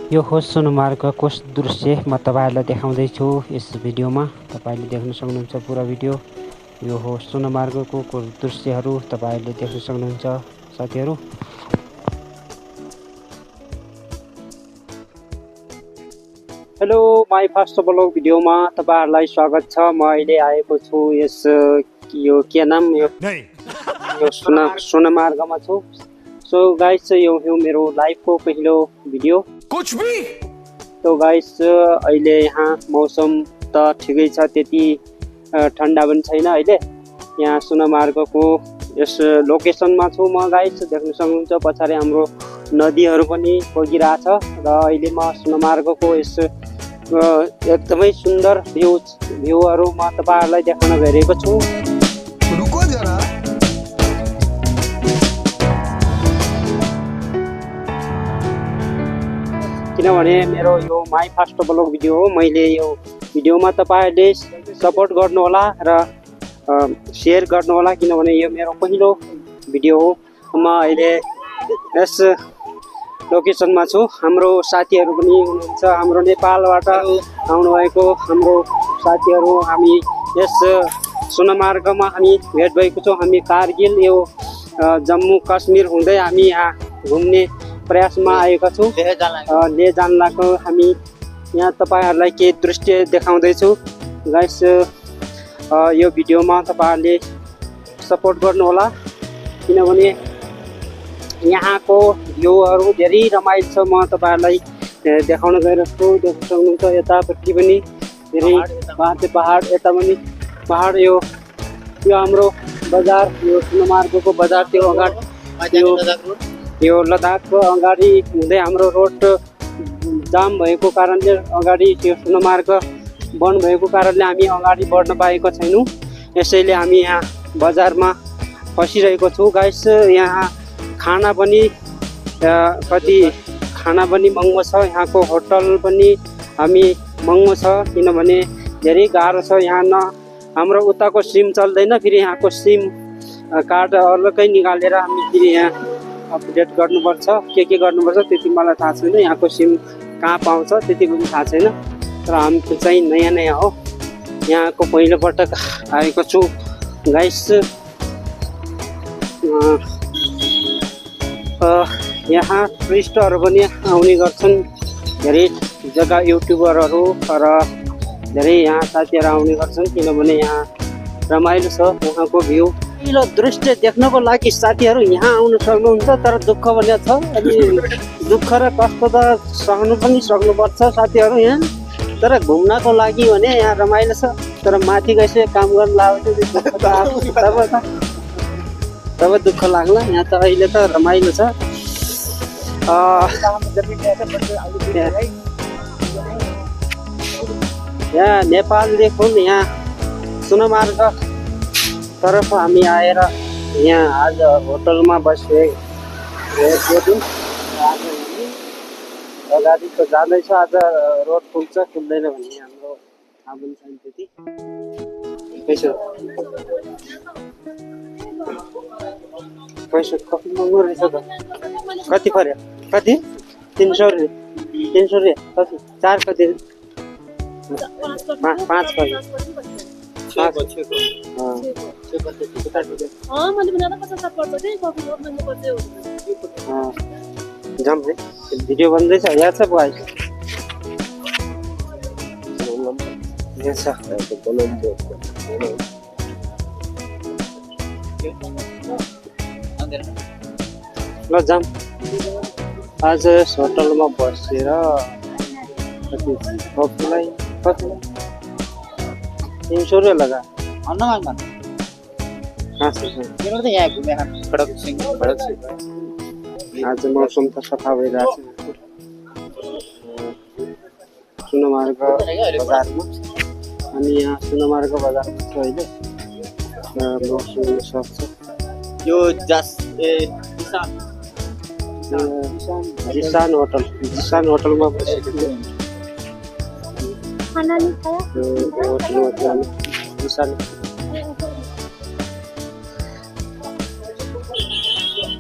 यो हो सोनमार्गको दृश्य म तपाईहरुलाई देखाउँदै छु यस भिडियोमा। तपाईले देख्न सक्नुहुन्छ पुरा भिडियो। यो हो सोनमार्गको दृश्यहरू तपाईले देख्न सक्नुहुन्छ साथीहरु। हेलो माई फर्स्ट ब्लग भिडियोमा तपाईहरुलाई स्वागत छ। म अहिले आएको छु यस यो के नाम यो सोनमार्गमा छु। सो गाइस यो मेरो लाइफको पहिलो भिडियो कुछ भी। तो गाइस अहिले यहाँ मौसम त ठिकै छ, त्यति ठन्डा पनि छैन। अहिले यहाँ सोनमार्गको यस लोकेसनमा छु म। गाइस देख्न सक्नुहुन्छ पछाडि हाम्रो नदीहरू पनि बगिरहेछ र अहिले म सोनमार्गको यस एकदमै सुन्दर भ्यूहरू म तपाईहरुलाई देखाउन गइरहेको छु। रुको जरा। किनभने मेरो यो माई फर्स्ट ब्लग भिडियो हो। मैले यो भिडियोमा तपाईहरुले सपोर्ट गर्नु होला र शेयर गर्नु होला, किनभने यो मेरो पहिलो भिडियो हो। म अहिले यस लोकेसनमा छु। हाम्रो साथीहरू पनि हुनुहुन्छ, हाम्रो नेपालबाट आउनुभएको हाम्रो साथीहरू। हामी यस सोनमार्गमा हामी भेट भएको छौँ। हामी कारगिल यो जम्मू कश्मीर हुँदै हामी यहाँ घुम्ने प्रयासमा आएका छौँ। ले जानलाको हामी यहाँ तपाईहरुलाई केही दृश्य देखाउँदै छु। गाइस यो भिडियोमा तपाईहरुले सपोर्ट गर्नु होला, किनभने यहाँको भ्यूहरू धेरै रमाइलो छ। म तपाईहरुलाई देखाउन गइरहेको छु। देख्न सक्नुहुन्छ यतापट्टि पनि धेरै पहाड, यता पनि पहाड। यो हाम्रो बजार, यो सोनमार्गको बजार त्यो अगाडि यो लद्दाखको अगाडि हुँदै हाम्रो रोड जाम भएको कारणले अगाडि त्यो सोनमार्ग बन्द भएको कारणले हामी अगाडि बढ्न पाएको छैनौँ। यसैले हामी यहाँ बजारमा फसिरहेको छौँ। गाइस यहाँ खाना पनि महँगो छ। यहाँको होटल पनि हामी महँगो छ, किनभने धेरै गाह्रो छ। यहाँ न हाम्रो उताको सिम चल्दैन, फेरि यहाँको सिम कार्ड अलग्गै निकालेर हामी फेरि यहाँ अपडेट गर्नुपर्छ। के गर्नुपर्छ त्यति मलाई थाहा छैन। यहाँको सिम कहाँ पाउँछ त्यति पनि थाहा छैन। तर हामी चाहिँ नयाँ हो, यहाँको पहिलोपटक आएको छु। गाइस यहाँ टुरिस्टहरू पनि आउने गर्छन्, धेरै जग्गा युट्युबरहरू र धेरै यहाँ साथीहरू आउने गर्छन्, किनभने यहाँ रमाइलो छ। यहाँको भ्यू यो दृश्य देख्नको लागि साथीहरू यहाँ आउन सक्नुहुन्छ। तर दुःख पनि छ, अनि दुःख र कष्ट त सहनु पनि सक्नुपर्छ साथीहरू यहाँ। तर घुम्नको लागि भने यहाँ रमाइलो छ। तर माथि गएपछि काम गर्न लाग्यो तब दुःख लाग्ला। यहाँ त अहिले त रमाइलो छ। यहाँ नेपालदेखि यहाँ सोनमार्ग तरफ हामी आएर यहाँ आज होटलमा बसिरहेको अगाडि त जाँदैछ। आज रोड खुल्छ खुल्दैन भन्ने हाम्रो थाहा पनि छैन त्यति। पैसा कति महँगो रहेछ त। कति पर्यो? कति? 300 रुपियाँ। कति? 4 कति? 5 पर्यो। जाम है भिडियो बन्दैछ। यहाँ छ बुवा, यहाँ छ ल जाम। आज होटलमा बसेर कतिलाई 300 रुपियाँ लगा। आज मौसम त सफा भइरहेको छ सोनमार्ग बजारमा। हामी यहाँ सोनमार्ग बजारमा छौँ अहिले। मौसम सफा छ। यो जिसान होटलमा बसेको छु। खाना नहीं खाया? होटल में जिसान